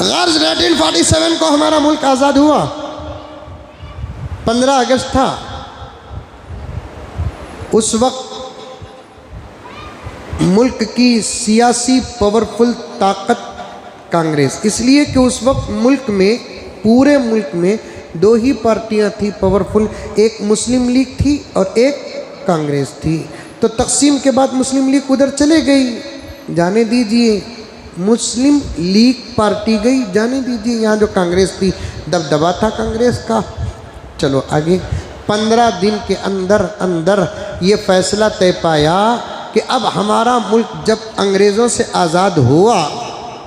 गर्ज 1947 को हमारा मुल्क आज़ाद हुआ, 15 अगस्त था। उस वक्त मुल्क की सियासी पावरफुल ताकत कांग्रेस, इसलिए कि उस वक्त मुल्क में, पूरे मुल्क में दो ही पार्टियां थी पावरफुल, एक मुस्लिम लीग थी और एक कांग्रेस थी। तो तकसीम के बाद मुस्लिम लीग उधर चले गई, जाने दीजिए, मुस्लिम लीग पार्टी गई, जाने दीजिए। यहाँ जो कांग्रेस थी, दबदबा था कांग्रेस का। चलो आगे। 15 दिन के अंदर अंदर ये फैसला तय पाया कि अब हमारा मुल्क जब अंग्रेज़ों से आज़ाद हुआ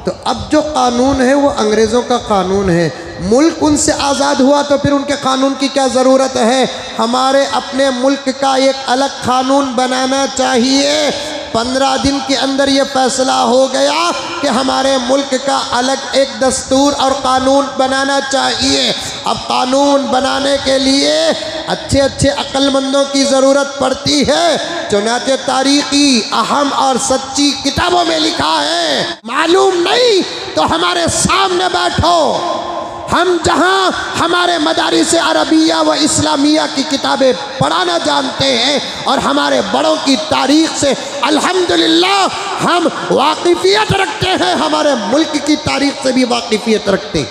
तो अब जो कानून है वो अंग्रेज़ों का कानून है। मुल्क उनसे आज़ाद हुआ तो फिर उनके कानून की क्या ज़रूरत है? हमारे अपने मुल्क का एक अलग कानून बनाना चाहिए। 15 दिन के अंदर ये फैसला हो गया कि हमारे मुल्क का अलग एक दस्तूर और कानून बनाना चाहिए। अब कानून बनाने के लिए अच्छे अच्छे अक्लमंदों की ज़रूरत पड़ती है। चुनाचे तारीख़ी अहम और सच्ची किताबों में लिखा है। मालूम नहीं तो हमारे सामने बैठो। हम जहाँ हमारे मदारिस अरबिया व इस्लामिया की किताबें पढ़ाना जानते हैं और हमारे बड़ों की तारीख़ से अल्हम्दुलिल्लाह हम वाकिफ़ियत रखते हैं, हमारे मुल्क की तारीख़ से भी वाकिफ़ियत रखते हैं।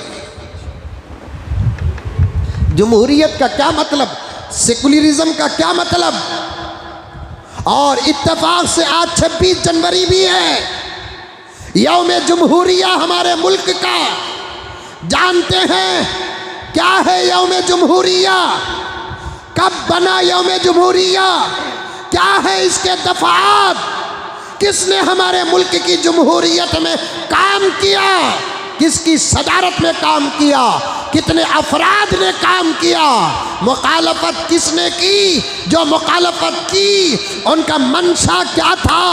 जमहूरियत का क्या मतलब, सेकुलरिज्म का क्या मतलब? और इत्तेफाक से आज 26 जनवरी भी है, यौम जमहूरिया हमारे मुल्क का। जानते हैं क्या है यौम जमहूरिया? कब बना यौम जमहूरिया? क्या है इसके दफ़ात? किसने हमारे मुल्क की जमहूरियत में काम किया? किसकी सदारत में काम किया? कितने अफराद ने काम किया? मुखालफत किसने की? जो मुखालफत की उनका मंशा क्या था?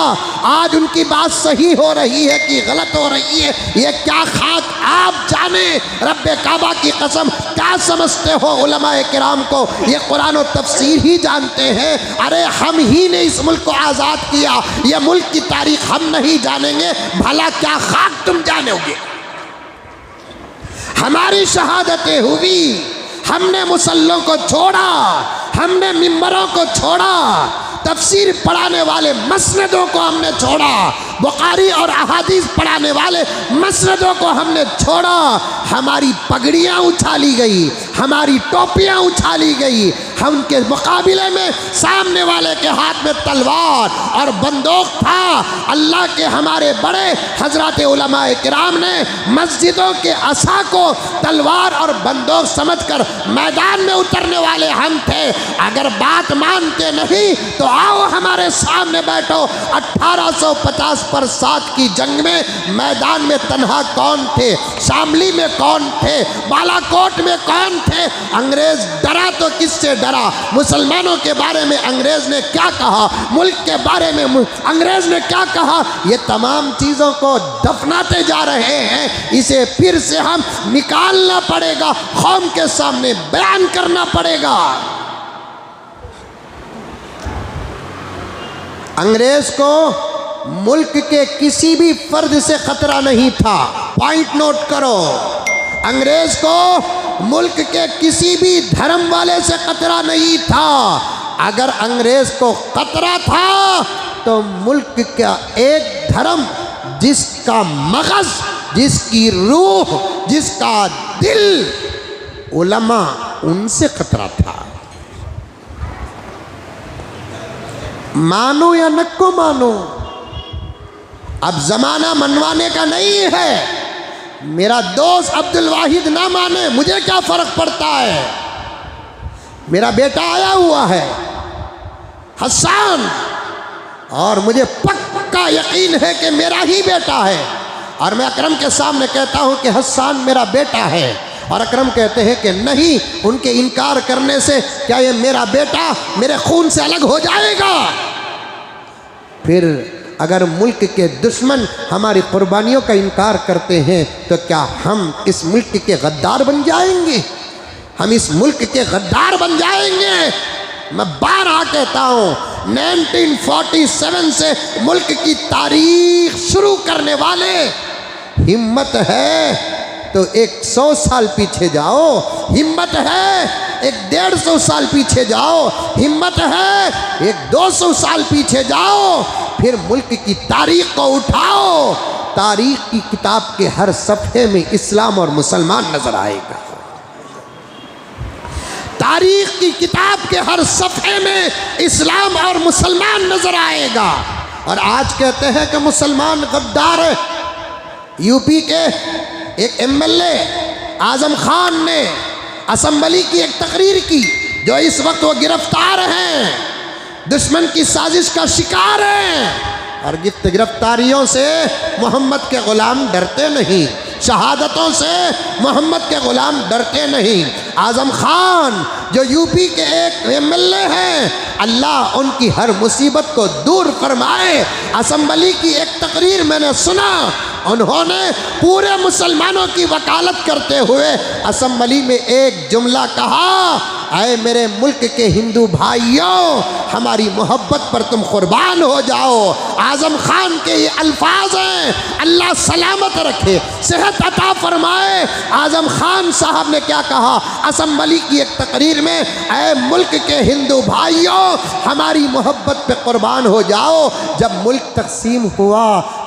आज उनकी बात सही हो रही है कि गलत हो रही है, ये क्या खाक आप जाने। रब्बे काबा की कसम, क्या समझते हो उलमाए किराम को? ये कुरान और तफसीर ही जानते हैं। अरे हम ही ने इस मुल्क को आज़ाद किया, ये मुल्क की तारीख हम नहीं जानेंगे, भला क्या खाक तुम जानोगे? हमारी शहादतें हुई, हमने मुसल्लों को छोड़ा, हमने मिंबरों को छोड़ा, तफसीर पढ़ाने वाले मसनदों को हमने छोड़ा, बुखारी और अहादीस पढ़ाने वाले मसनदों को हमने छोड़ा। हमारी पगड़ियाँ उछाली गई, हमारी टोपियाँ उछाली गई। हम उनके मुकाबले में सामने वाले के हाथ में तलवार और बंदूक था। अल्लाह के हमारे बड़े हजरत उलमाए किराम ने मस्जिदों के असा को तलवार और बंदूक समझकर मैदान में उतरने वाले हम थे। अगर बात मानते नहीं तो आओ हमारे सामने बैठो। 1850 पर 7 की जंग में मैदान में तन्हा कौन थे? शामली में कौन थे? बालाकोट में कौन थे? अंग्रेज डरा तो किससे डरा? मुसलमानों के बारे में अंग्रेज ने क्या कहा? मुल्क के बारे में अंग्रेज ने क्या कहा? ये तमाम चीज़ों को दफनाते जा रहे हैं। इसे फिर से हम निकालना पड़ेगा, कौम के सामने बयान करना पड़ेगा। अंग्रेज को मुल्क के किसी भी फर्द से खतरा नहीं था। पॉइंट नोट करो, अंग्रेज को मुल्क के किसी भी धर्म वाले से खतरा नहीं था। अगर अंग्रेज को खतरा था तो मुल्क का एक धर्म, जिसका मगज, जिसकी रूह, जिसका दिल उलमा, उनसे खतरा था। मानो या नको मानो, अब जमाना मनवाने का नहीं है। मेरा दोस्त अब्दुल वाहिद ना माने, मुझे क्या फर्क पड़ता है? मेरा बेटा आया हुआ है हसन, और मुझे पक्का यकीन है कि मेरा ही बेटा है। और मैं अकरम के सामने कहता हूं कि हसन मेरा बेटा है, और अकरम कहते हैं कि नहीं, उनके इनकार करने से क्या ये मेरा बेटा मेरे खून से अलग हो जाएगा? फिर अगर मुल्क के दुश्मन हमारी कुर्बानियों का इनकार करते हैं तो क्या हम इस मुल्क के गद्दार बन जाएंगे? हम इस मुल्क के गद्दार बन जाएंगे? मैं बार कहता हूँ, 1947 से मुल्क की तारीख शुरू करने वाले हिम्मत है तो 100 साल पीछे जाओ, हिम्मत है 150 साल पीछे जाओ, हिम्मत है 200 साल पीछे जाओ, फिर मुल्क की तारीख को उठाओ, तारीख की किताब के हर सफ़े में इस्लाम और मुसलमान नजर आएगा। तारीख की किताब के हर सफ़े में इस्लाम और मुसलमान नजर आएगा। और आज कहते हैं कि मुसलमान गद्दार है। यूपी के एक एमएलए आजम खान ने असम्बली की एक तकरीर की, जो इस वक्त वो गिरफ्तार हैं, दुश्मन की साजिश का शिकार हैं। और गिरफ्तारियों से मोहम्मद के ग़ुलाम डरते नहीं, शहादतों से मोहम्मद के ग़ुलाम डरते नहीं। आज़म खान जो यूपी के एक एमएलए हैं, अल्लाह उनकी हर मुसीबत को दूर फरमाए। असम्बली की एक तकरीर मैंने सुना, उन्होंने पूरे मुसलमानों की वकालत करते हुए असम्बली में एक जुमला कहा, ऐ मेरे मुल्क के हिंदू भाइयों, हमारी मोहब्बत पर तुम कुर्बान हो जाओ। आज़म खान के ये अल्फाज हैं, अल्लाह सलामत रखे, सेहत अता फरमाए। आज़म खान साहब ने क्या कहा असम्बली की एक तकरीर में, ऐ मुल्क के हिंदू भाइयों, हमारी मोहब्बत पे कुर्बान हो जाओ। जब मुल्क तकसीम हुआ,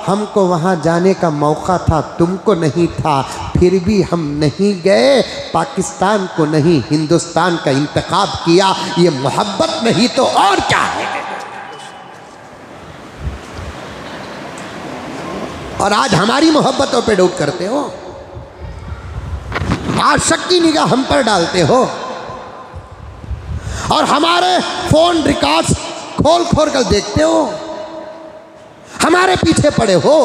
हमको वहाँ जाने का मौका था, तुमको नहीं था, फिर भी हम नहीं गए। पाकिस्तान को नहीं, हिंदुस्तान का इंतखाब किया। ये मोहब्बत नहीं तो और क्या है। और आज हमारी मोहब्बतों पे डूब करते हो, आशिक की निगाह हम पर डालते हो, और हमारे फोन रिकॉर्ड्स खोल खोल कर देखते हो, हमारे पीछे पड़े हो।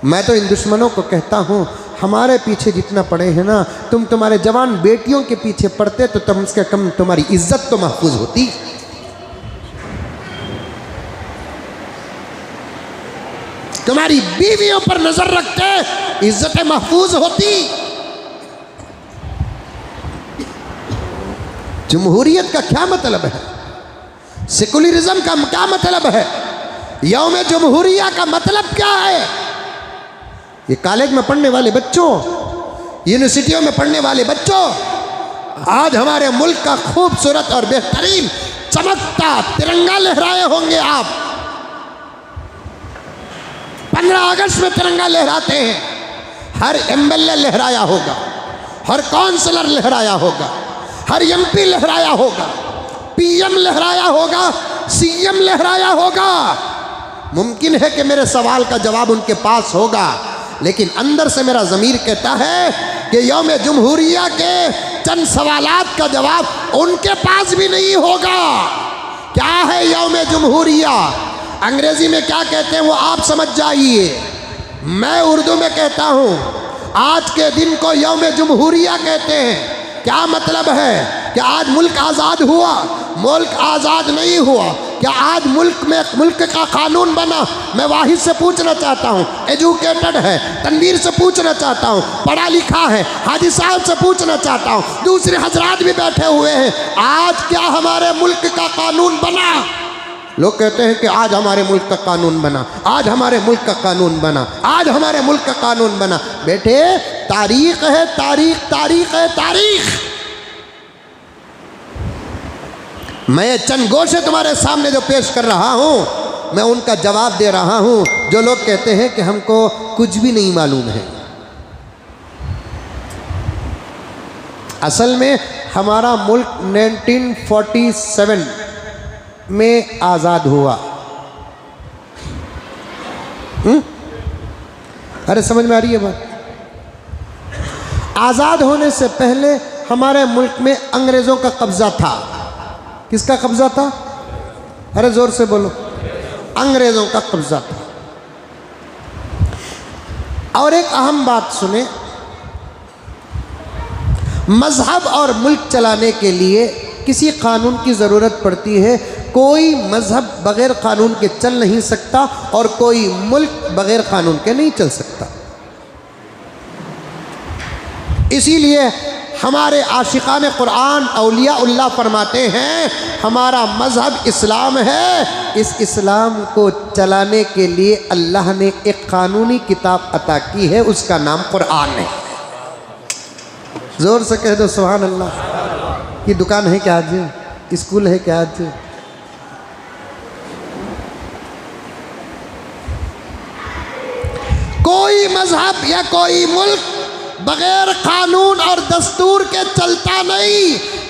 मैं तो इन दुश्मनों को कहता हूं, हमारे पीछे जितना पड़े हैं ना, तुम तुम्हारे जवान बेटियों के पीछे पड़ते तो कम से कम तुम्हारी इज्जत तो महफूज होती। तुम्हारी बीवियों पर नजर रखते, इज्जतें महफूज होती। जमहूरियत का क्या मतलब है? सेकुलरिज्म का क्या मतलब है? यौम जमहूरिया का मतलब क्या है? ये कॉलेज में पढ़ने वाले बच्चों, यूनिवर्सिटियों में पढ़ने वाले बच्चों, आज हमारे मुल्क का खूबसूरत और बेहतरीन चमकता तिरंगा लहराए होंगे आप। 15 अगस्त में तिरंगा लहराते हैं, हर एमएलए लहराया होगा, हर काउंसलर लहराया होगा, हर एमपी लहराया होगा, पीएम लहराया होगा, सीएम लहराया होगा। मुमकिन है कि मेरे सवाल का जवाब उनके पास होगा, लेकिन अंदर से मेरा ज़मीर कहता है कि यौम जमहूरिया के चंद सवालात का जवाब उनके पास भी नहीं होगा। क्या है यौम जमहूरिया? अंग्रेजी में क्या कहते हैं वो आप समझ जाइए, मैं उर्दू में कहता हूँ। आज के दिन को यौम जमहूरिया कहते हैं। क्या मतलब है? कि आज मुल्क आज़ाद हुआ? मुल्क आज़ाद नहीं हुआ। क्या आज मुल्क में मुल्क का कानून बना? मैं वाहिद से पूछना चाहता हूँ, एजुकेटेड है, तनवीर से पूछना चाहता हूँ, पढ़ा लिखा है, हाजी साहब से पूछना चाहता हूँ, दूसरे हजरात भी बैठे हुए हैं, आज क्या हमारे मुल्क का कानून बना? लोग कहते हैं कि आज हमारे मुल्क का कानून बना, आज हमारे मुल्क का कानून बना, आज हमारे मुल्क का कानून बना। बेटे तारीख है, तारीख, तारीख है, तारीख। मैं चंद गोशे तुम्हारे सामने जो पेश कर रहा हूं, मैं उनका जवाब दे रहा हूं। जो लोग कहते हैं कि हमको कुछ भी नहीं मालूम है, असल में हमारा मुल्क 1947 में आज़ाद हुआ। अरे समझ में आ रही है बात? आज़ाद होने से पहले हमारे मुल्क में अंग्रेज़ों का कब्ज़ा था। किसका कब्ज़ा था? अरे ज़ोर से बोलो। अंग्रेज़ों का कब्ज़ा था। और एक अहम बात सुने, मज़हब और मुल्क चलाने के लिए किसी कानून की ज़रूरत पड़ती है। कोई मज़हब बग़ैर कानून के चल नहीं सकता और कोई मुल्क बग़ैर कानून के नहीं चल सकता। इसीलिए हमारे आशिकान कुरान औलिया उल्लाह फरमाते हैं हमारा मज़हब इस्लाम है। इस इस्लाम को चलाने के लिए अल्लाह ने एक कानूनी किताब अता की है, उसका नाम कुरान है। ज़ोर से कह दो सुभान अल्लाह। की दुकान है क्या आज? स्कूल है क्या आज? कोई मजहब या कोई मुल्क बगैर कानून और दस्तूर के चलता नहीं।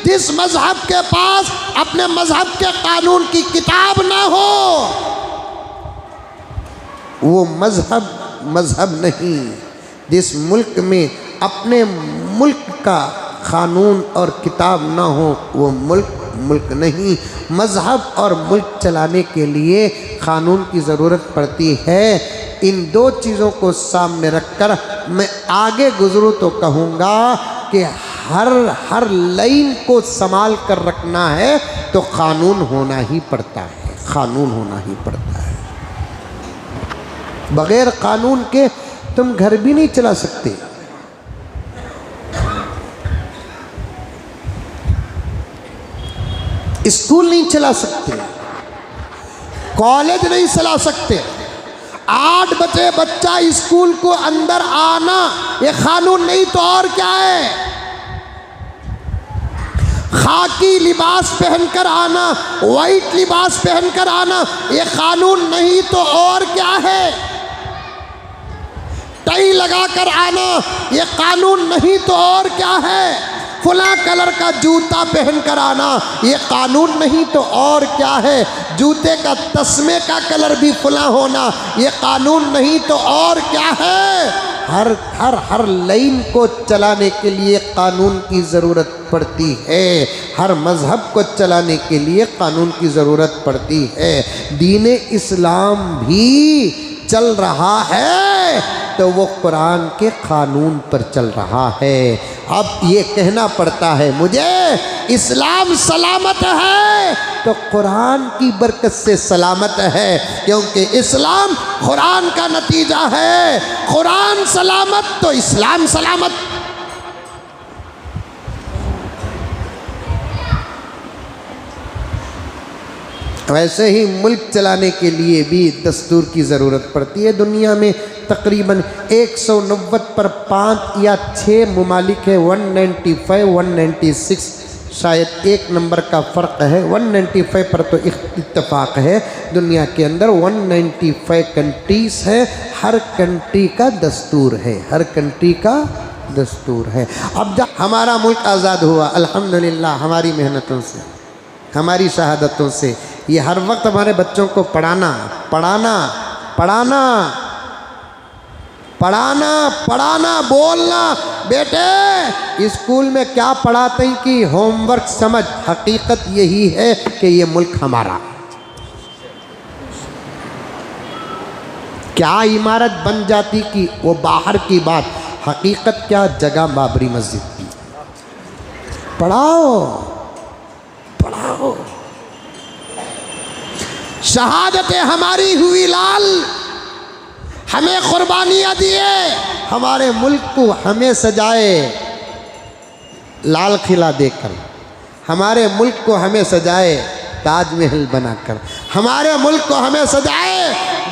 जिस मजहब के पास अपने मजहब के कानून की किताब ना हो वो मजहब नहीं। जिस मुल्क में अपने मुल्क का कानून और किताब ना हो वो मुल्क नहीं। मजहब और मुल्क चलाने के लिए कानून की ज़रूरत पड़ती है। इन दो चीज़ों को सामने रखकर मैं आगे गुजरूँ तो कहूँगा कि हर लाइन को संभाल कर रखना है तो कानून होना ही पड़ता है, कानून होना ही पड़ता है। बगैर कानून के तुम घर भी नहीं चला सकते। स्कूल नहीं चला सकते, कॉलेज नहीं चला सकते। 8 बजे बच्चा स्कूल को अंदर आना ये कानून नहीं तो और क्या है। खाकी लिबास पहनकर आना, वाइट लिबास पहनकर आना ये कानून नहीं तो और क्या है। टाई लगाकर आना ये कानून नहीं तो और क्या है। फला कलर का जूता पहनकर आना ये कानून नहीं तो और क्या है। जूते का तस्मे का कलर भी फला होना ये कानून नहीं तो और क्या है। हर लाइन को चलाने के लिए कानून की ज़रूरत पड़ती है। हर मज़हब को चलाने के लिए कानून की ज़रूरत पड़ती है। दीन इस्लाम भी चल रहा है तो वो कुरान के कानून पर चल रहा है। अब ये कहना पड़ता है मुझे इस्लाम सलामत है तो कुरान की बरकत से सलामत है, क्योंकि इस्लाम कुरान का नतीजा है। कुरान सलामत तो इस्लाम सलामत। वैसे ही मुल्क चलाने के लिए भी दस्तूर की ज़रूरत पड़ती है। दुनिया में तकरीबन 190 पर 5 या 6 ममालिक है। 195 196 शायद 1 नंबर का फ़र्क है। 195 पर तो इत्तेफाक है। दुनिया के अंदर 195 कंट्रीज़ है। हर कंट्री का दस्तूर है, हर कंट्री का दस्तूर है। अब जब हमारा मुल्क आज़ाद हुआ अल्हम्दुलिल्लाह हमारी मेहनतों से, हमारी शहादतों से, ये हर वक्त हमारे बच्चों को पढ़ाना पढ़ाना पढ़ाना पढ़ाना पढ़ाना बोलना, बेटे स्कूल में क्या पढ़ाते हैं कि होमवर्क समझ। हकीकत यही है कि ये मुल्क हमारा। क्या इमारत बन जाती कि वो बाहर की बात, हकीकत क्या जगह बाबरी मस्जिद की। पढ़ाओ पढ़ाओ। शहादतें हमारी हुई लाल, हमें कुर्बानियाँ दिए, हमारे मुल्क को हमें सजाए लाल किला देकर, हमारे मुल्क को हमें सजाए ताजमहल बनाकर, हमारे मुल्क को हमें सजाए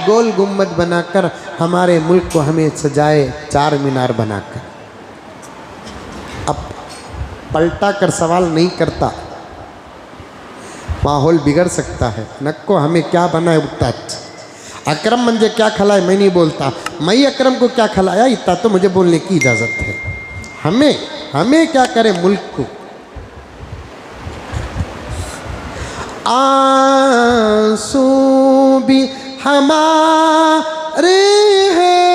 गोल गुम्बद बनाकर, हमारे मुल्क को हमें सजाए चार मीनार बनाकर। अब पलटा कर सवाल नहीं करता, माहौल बिगड़ सकता है। नक्को हमें क्या बनाए उठता, अकरम मुझे क्या खिलाए मैं नहीं बोलता, मैं अकरम को क्या खिलाया इतना तो मुझे बोलने की इजाज़त है। हमें क्या करे मुल्क को। आंसू भी हमारे हैं,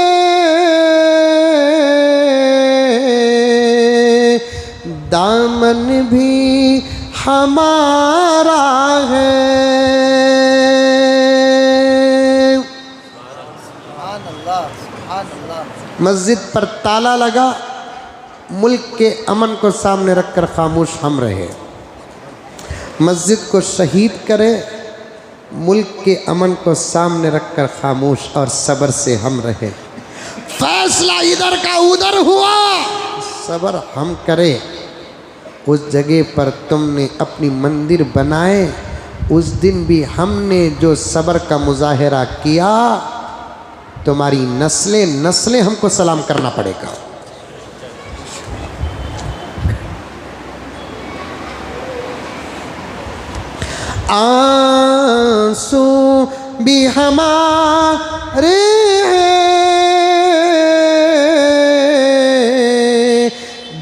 दामन भी हमारा है। मस्जिद पर ताला लगा, मुल्क के अमन को सामने रखकर खामोश हम रहे। मस्जिद को शहीद करे, मुल्क के अमन को सामने रखकर खामोश और सब्र से हम रहे। फैसला इधर का उधर हुआ, सब्र हम करें, उस जगह पर तुमने अपनी मंदिर बनाए, उस दिन भी हमने जो सब्र का मुजाहिरा किया, तुम्हारी नस्लें नस्लें हमको सलाम करना पड़ेगा। आंसू भी हमारे हैं,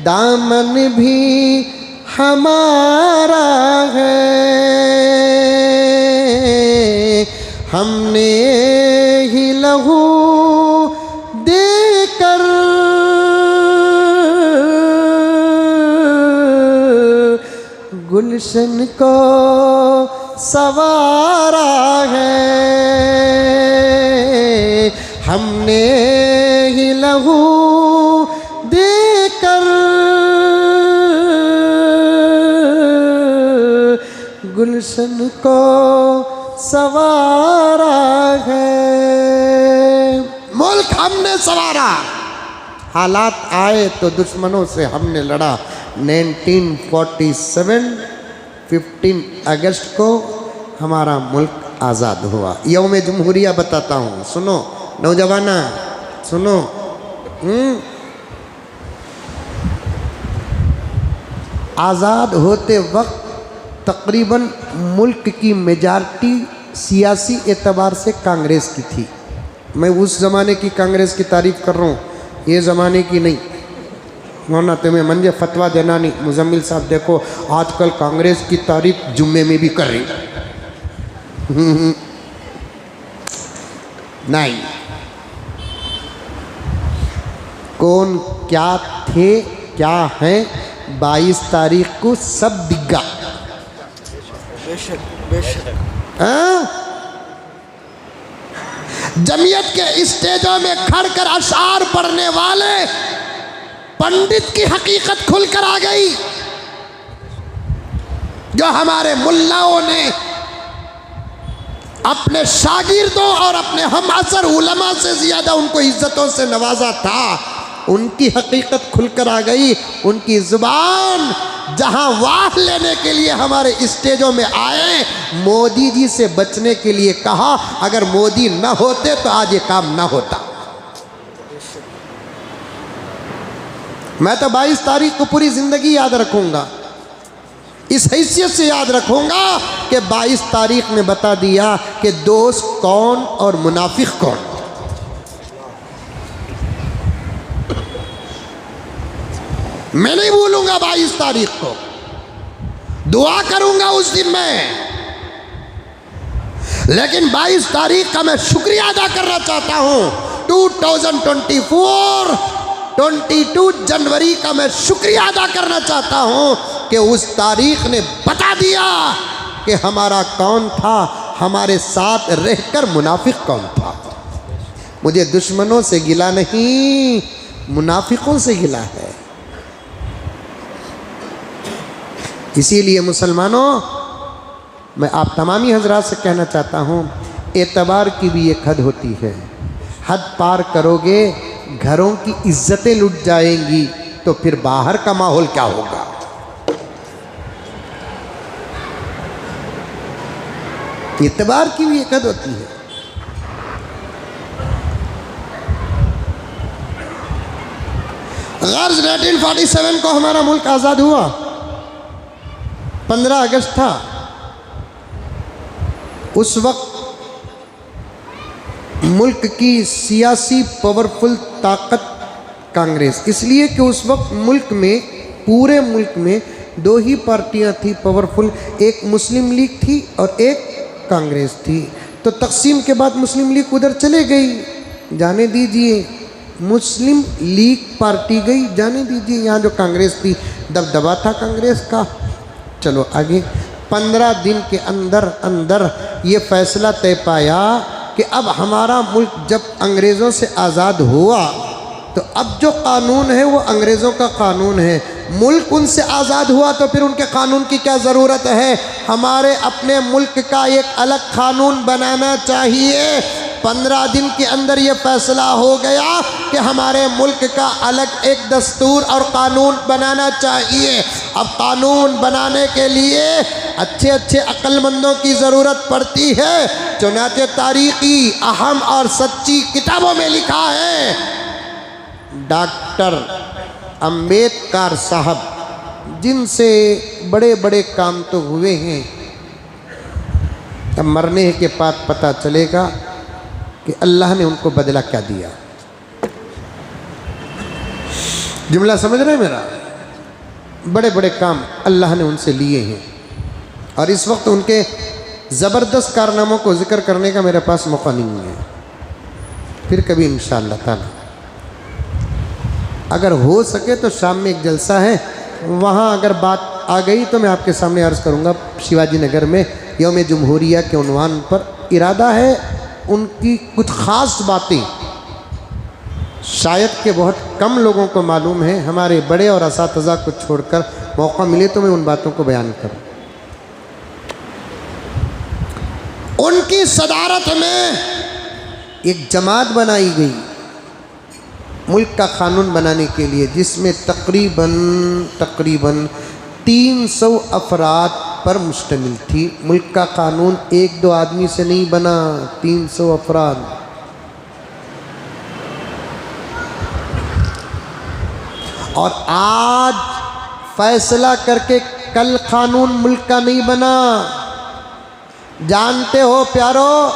दामन भी हमारा है, हमने ही लहू देकर गुलशन को सवारा है, हमने ही लहू देकर गुलशन को सवारा है। मुल्क हमने सवारा, हालात आए तो दुश्मनों से हमने लड़ा। 1947 15 अगस्त को हमारा मुल्क आज़ाद हुआ। यौम जमहूरिया बताता हूँ, सुनो नौजवाना, सुनो। आज़ाद होते वक्त तकरीबन मुल्क की मेजॉरिटी सियासी एतबार से कांग्रेस की थी। मैं उस ज़माने की कांग्रेस की तारीफ़ कर रहा हूँ, ये ज़माने की नहीं। वरना तुम्हें मंजे फतवा देना नहीं। मुजम्मिल साहब देखो आजकल कांग्रेस की तारीफ जुम्मे में भी कर रही। नहीं, कौन क्या थे क्या हैं 22 तारीख को सब दिग्गा। बेशक जमीयत के स्टेजों में खड़कर अशआर पढ़ने वाले पंडित की हकीकत खुलकर आ गई। जो हमारे मुल्लाओं ने अपने शागिर्दों और अपने हम असर उलमा से ज्यादा उनको इज्जतों से नवाजा था, उनकी हकीकत खुलकर आ गई। उनकी जुबान जहां वाह लेने के लिए हमारे स्टेजों में आए, मोदी जी से बचने के लिए कहा। अगर मोदी न होते तो आज ये काम न होता। मैं तो 22 तारीख को पूरी ज़िंदगी याद रखूँगा, इस हैसियत से याद रखूँगा कि 22 तारीख ने बता दिया कि दोस्त कौन और मुनाफिक कौन। मैं नहीं भूलूंगा 22 तारीख को, दुआ करूँगा उस दिन में। लेकिन 22 तारीख का मैं शुक्रिया अदा करना चाहता हूँ। 22 जनवरी का मैं शुक्रिया अदा करना चाहता हूँ कि उस तारीख ने बता दिया कि हमारा कौन था, हमारे साथ रहकर मुनाफिक कौन था। मुझे दुश्मनों से गिला नहीं, मुनाफिकों से गिला है। इसीलिए मुसलमानों, मैं आप तमामी हजरात से कहना चाहता हूँ, एतबार की भी एक हद होती है। हद पार करोगे घरों की इज्जतें लुट जाएंगी, तो फिर बाहर का माहौल क्या होगा। एतबार की भी एक हद होती है। गर्ज 1947 को हमारा मुल्क आज़ाद हुआ, 15 अगस्त था। उस वक्त मुल्क की सियासी पावरफुल ताकत कांग्रेस, इसलिए कि उस वक्त मुल्क में, पूरे मुल्क में 2 ही पार्टियां थी पावरफुल, एक मुस्लिम लीग थी और एक कांग्रेस थी। तो तकसीम के बाद मुस्लिम लीग उधर चले गई, जाने दीजिए। मुस्लिम लीग पार्टी गई, जाने दीजिए। यहाँ जो कांग्रेस थी, दबदबा था कांग्रेस का। चलो आगे। 15 दिन के अंदर अंदर ये फैसला तय पाया कि अब हमारा मुल्क जब अंग्रेज़ों से आज़ाद हुआ, तो अब जो कानून है वो अंग्रेज़ों का कानून है। मुल्क उनसे आज़ाद हुआ तो फिर उनके कानून की क्या ज़रूरत है। हमारे अपने मुल्क का एक अलग कानून बनाना चाहिए। 15 दिन के अंदर ये फैसला हो गया कि हमारे मुल्क का अलग एक दस्तूर और कानून बनाना चाहिए। अब कानून बनाने के लिए अच्छे अच्छे अक्लमंदों की ज़रूरत पड़ती है। चुनाचे तारीख़ी अहम और सच्ची किताबों में लिखा है, डॉक्टर अंबेडकर साहब जिनसे बड़े बड़े काम तो हुए हैं, अब मरने के बाद पता चलेगा कि अल्लाह ने उनको बदला क्या दिया। जुमला समझ रहे हैं मेरा? बड़े बड़े काम अल्लाह ने उनसे लिए हैं और इस वक्त उनके ज़बरदस्त कारनामों को जिक्र करने का मेरे पास मौका नहीं है। फिर कभी इंशाअल्लाह ताला अगर हो सके तो शाम में एक जलसा है, वहाँ अगर बात आ गई तो मैं आपके सामने अर्ज़ करूँगा। शिवाजी नगर में यौम जमहूरिया के उन्वान पर इरादा है उनकी कुछ ख़ास बातें शायद के बहुत कम लोगों को मालूम है, हमारे बड़े और असातिज़ा को छोड़कर मौका मिले तो मैं उन बातों को बयान करूँ। उनकी सदारत में एक जमात बनाई गई मुल्क का कानून बनाने के लिए, जिसमें तकरीबन 300 अफराद पर मुश्तमिल थी। मुल्क का कानून एक दो आदमी से नहीं बना, 300 अफराद। और आज फैसला करके कल कानून मुल्क का नहीं बना। जानते हो प्यारो,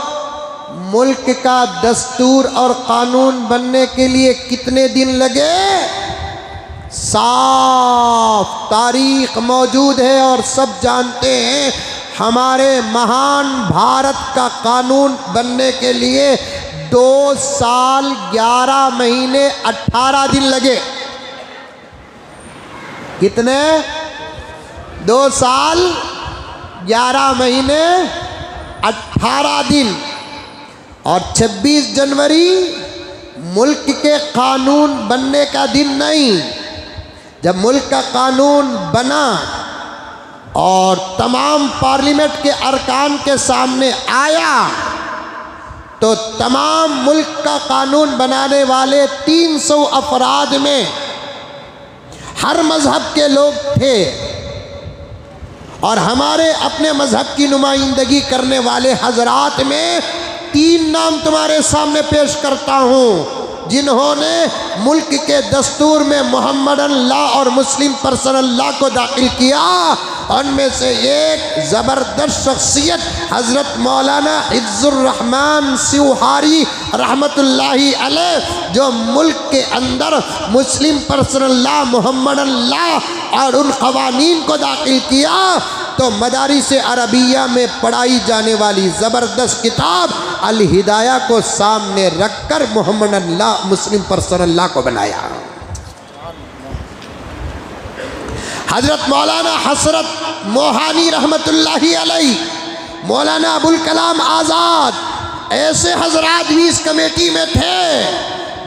मुल्क का दस्तूर और कानून बनने के लिए कितने दिन लगे? साफ तारीख मौजूद है और सब जानते हैं। हमारे महान भारत का कानून बनने के लिए 2 साल 11 महीने 18 दिन लगे। कितने? 2 साल 11 महीने 18 दिन। और 26 जनवरी मुल्क के कानून बनने का दिन नहीं। जब मुल्क का कानून बना और तमाम पार्लियामेंट के अरकान के सामने आया तो तमाम मुल्क का कानून बनाने वाले 300 अफराद में हर मजहब के लोग थे और हमारे अपने मजहब की नुमाइंदगी करने वाले हजरात में 3 नाम तुम्हारे सामने पेश करता हूँ जिन्होंने मुल्क के दस्तूर में मोहम्मदन लॉ और मुस्लिम पर्सनल लॉ को दाखिल किया। उनमें से एक ज़बरदस्त शख्सियत हज़रत मौलाना इज़्ज़ुर रहमान सिवहारी रहमतुल्लाहि अलैह, जो मुल्क के अंदर मुस्लिम पर्सनल लॉ मोहम्मदन लॉ और उन क़वानीन को दाखिल किया। तो मदारिस अरबिया में पढ़ाई जाने वाली ज़बरदस्त किताब अल हिदाया को सामने रखकर मोहम्मदन लॉ मुस्लिम पर्सनल लॉ को बनाया। हजरत मौलाना हसरत मोहानी रहमतुल्लाहि अलैह, मौलाना अबुल कलाम आज़ाद, ऐसे हजरात भी इस कमेटी में थे।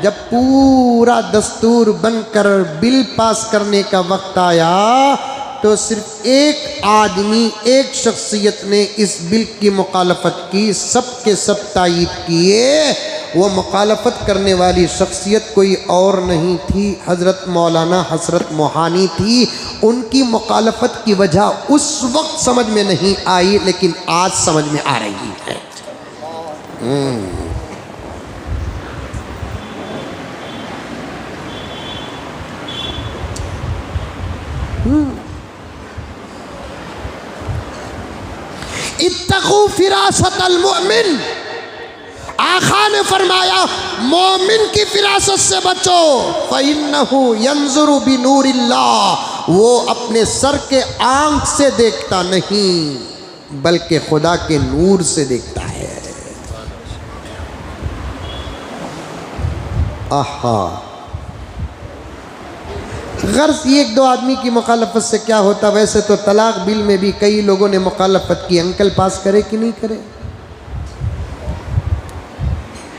जब पूरा दस्तूर बनकर बिल पास करने का वक्त आया तो सिर्फ एक आदमी, एक शख्सियत ने इस बिल की मुखालफत की। सब के सब तायीद किए। वो मुखालफत करने वाली शख्सियत कोई और नहीं थी, हज़रत मौलाना हसरत मोहानी थी। उनकी मुखालफत की वजह उस वक्त समझ में नहीं आई, लेकिन आज समझ में आ रही है। इत्तक़ू फिरासत अल मुमिन, आका ने फरमाया मोमिन की फिरासत से बचो। फ़इन्नहु यंज़ुरु बिनूरिल्लाह, वो अपने सर के आँख से देखता नहीं बल्कि खुदा के नूर से देखता है। आहा, गर्ज एक दो आदमी की मुखालफत से क्या होता? वैसे तो तलाक बिल में भी कई लोगों ने मुखालफत की। अंकल पास करे कि नहीं करे?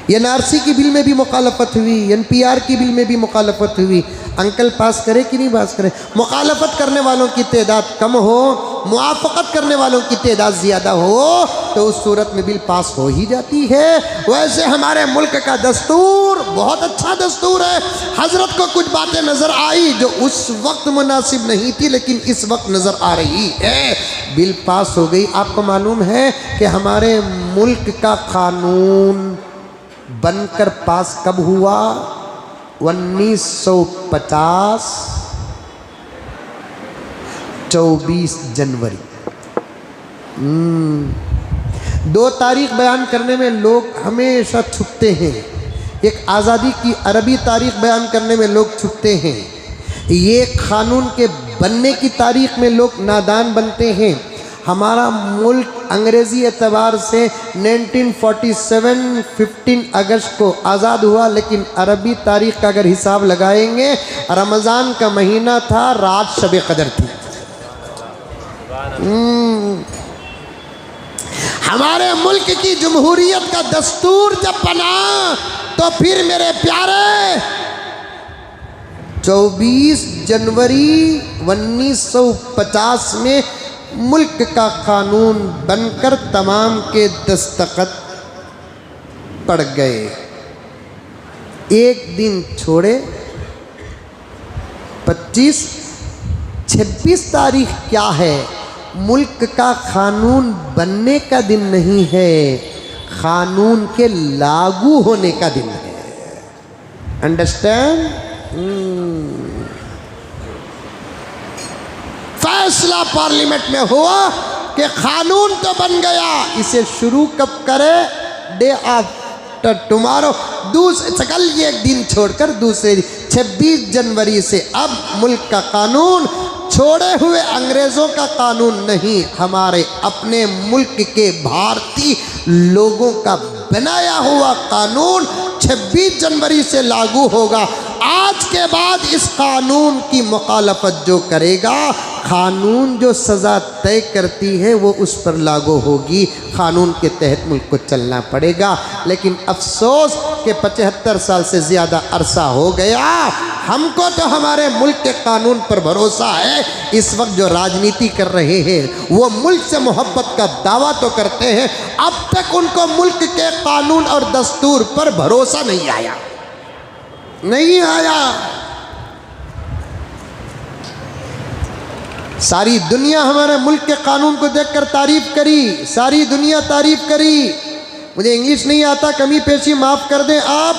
एनआरसी की बिल में भी मुखालफत हुई, एनपीआर की बिल में भी मुखालफत हुई। अंकल पास करे कि नहीं पास करे? मुखालफत करने वालों की तादाद कम हो, मुआफ़क़त करने वालों की तादाद ज़्यादा हो तो उस सूरत में बिल पास हो ही जाती है। वैसे हमारे मुल्क का दस्तूर बहुत अच्छा दस्तूर है। हज़रत को कुछ बातें नज़र आई जो उस वक्त मुनासिब नहीं थी, लेकिन इस वक्त नज़र आ रही है। बिल पास हो गई। आपको मालूम है कि हमारे मुल्क का कानून बनकर पास कब हुआ? 1950 24 जनवरी। 2 तारीख बयान करने में लोग हमेशा छुपते हैं। एक आज़ादी की अरबी तारीख बयान करने में लोग छुपते हैं। ये कानून के बनने की तारीख में लोग नादान बनते हैं। हमारा मुल्क अंग्रेज़ी एतबार से 1947 15 अगस्त को आज़ाद हुआ, लेकिन अरबी तारीख़ का अगर हिसाब लगाएंगे रमज़ान का महीना था, रात शब कदर थी। हमारे मुल्क की जमहूरियत का दस्तूर जब बना तो फिर मेरे प्यारे 24 जनवरी 1950 में मुल्क का कानून बनकर तमाम के दस्तखत पड़ गए। एक दिन छोड़े 26 तारीख क्या है? मुल्क का कानून बनने का दिन नहीं है, कानून के लागू होने का दिन है। अंडरस्टैंड? फैसला पार्लियामेंट में हुआ कि कानून तो बन गया, इसे शुरू कब करे? डे आफ्टर टुमारो, कल ये एक दिन छोड़कर दूसरे दिन 26 जनवरी से अब मुल्क का कानून छोड़े हुए अंग्रेज़ों का कानून नहीं, हमारे अपने मुल्क के भारतीय लोगों का बनाया हुआ कानून 26 जनवरी से लागू होगा। आज के बाद इस कानून की मुखालफत जो करेगा, कानून जो सज़ा तय करती है वो उस पर लागू होगी। कानून के तहत मुल्क को चलना पड़ेगा। लेकिन अफसोस कि 75 साल से ज़्यादा अरसा हो गया, हमको तो हमारे मुल्क के कानून पर भरोसा है। इस वक्त जो राजनीति कर रहे हैं वो मुल्क से मोहब्बत का दावा तो करते हैं, अब तक उनको मुल्क के कानून और दस्तूर पर भरोसा नहीं आया। सारी दुनिया हमारे मुल्क के कानून को देखकर तारीफ करी, सारी दुनिया तारीफ करी। मुझे इंग्लिश नहीं आता, कमी पेशी माफ़ कर दें आप।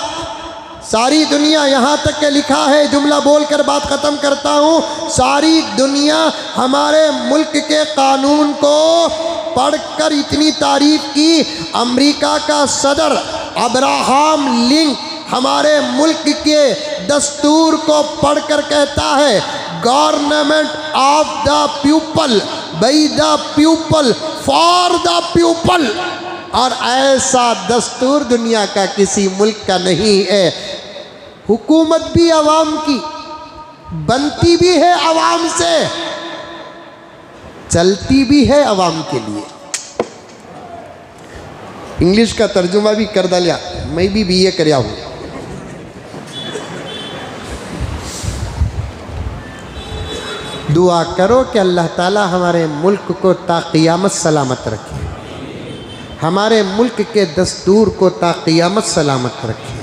सारी दुनिया, यहाँ तक के लिखा है, जुमला बोलकर बात ख़त्म करता हूँ, सारी दुनिया हमारे मुल्क के कानून को पढ़कर इतनी तारीफ की। अमेरिका का सदर अब्राहम लिंकन हमारे मुल्क के दस्तूर को पढ़कर कहता है, government of the people, by the people, for the people. और ऐसा दस्तूर दुनिया का किसी मुल्क का नहीं है। हुकूमत भी अवाम की, बनती भी है अवाम से, चलती भी है अवाम के लिए। इंग्लिश का तर्जुमा भी कर डालिया, मैं भी बीए करया हूँ। दुआ करो कि अल्लाह ताला हमारे मुल्क को ता क़ियामत सलामत रखे, हमारे मुल्क के दस्तूर को ता क़ियामत सलामत रखे।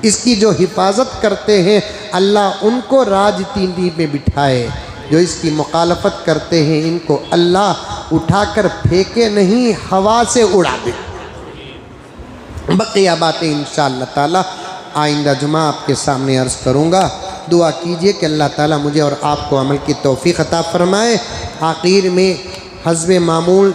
इसकी जो हिफाजत करते हैं अल्लाह उनको राजनीति में बिठाए, जो इसकी मुखालफत करते हैं इनको अल्लाह उठाकर फेंके नहीं, हवा से उड़ा दे। बकिया बातें इंशाअल्लाह ताला आइंदा जुमा आपके सामने अर्ज़ करूँगा। दुआ कीजिए कि अल्लाह ताला मुझे और आपको अमल की तौफ़ीक़ अता फ़रमाए। आखिर में हज़्ब मामूल